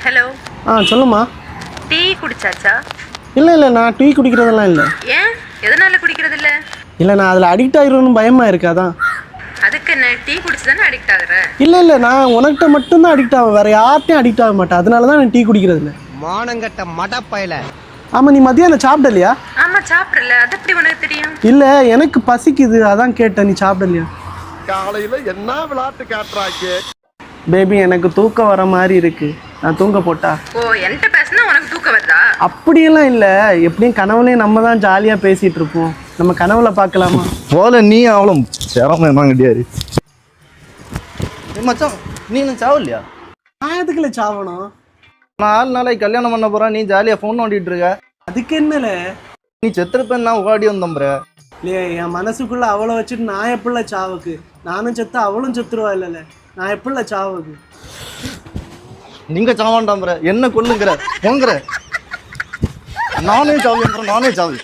Hello. சொல்லுமா. Tea குடிச்சாச்சா? இல்லை நான் டீ குடிக்கிறதெல்லாம் இல்லை. ஏன், எதனால குடிக்கிறது இல்லை? இல்லை, நான் அதில் அடிக்ட் ஆகிரும்னு பயமாக இருக்கு, அதான். அதுக்கு என்ன, டீ குடிச்சு தானே அடிக்ட் ஆகுற? இல்லை நான் உனக்கிட்ட மட்டும்தான் அடிக்ட் ஆகும், வேற யார்ட்டையும் அடிக்ட் ஆக மாட்டேன். அதனால தான் நான் டீ குடிக்கிறது இல்லை. மானங்கட்ட மடப்பையில. ஆமாம், நீ மதியானம் சாப்பிடலையா? ஆமா சாப்பிடல, அது எப்படி உனக்கு தெரியும்? இல்லை, எனக்கு பசிக்குது, அதான் கேட்டேன். நீ சாப்பிடலையா? காலையில என்ன விளையாட்டு காட்டுறாங்க. பேபி, எனக்கு தூக்கம் வர மாதிரி இருக்கு, நான் தூங்க போட்டா? ஓ, என்கிட்ட பேசினா உனக்கு தூக்கம் வருதா? அப்படியெல்லாம் இல்லை, எப்படியும் கனவுலேயும் நம்ம தான் ஜாலியாக பேசிகிட்டு இருப்போம். நம்ம கனவுல பார்க்கலாமா? போல நீ அவளும் சிரமம் தான் கிடையாது. மச்சான், நீ இன்னும் சாவலையா? நான் எதுக்குல சாவணும்? நான் 4 நாளைக்கு கல்யாணம் பண்ண போறேன், நீ ஜாலியாக ஃபோன் நோண்டிட்டு இருக்க. அதுக்கு என்னல? நீ செத்துருப்பேன் நான் ஓடி வந்தோம்புற. இல்லையே, என் மனசுக்குள்ள அவளை வச்சுட்டு நான் எப்படில சாவுக்கு? நானும் செத்து அவளும் செத்துருவா இல்லைல்ல, நான் எப்படில சாவுக்கு? நீங்க சாவாண்டாம்புற, என்ன கொல்லுங்கிற போங்கிற. நானே சாவுன்ற, நானே சாவு.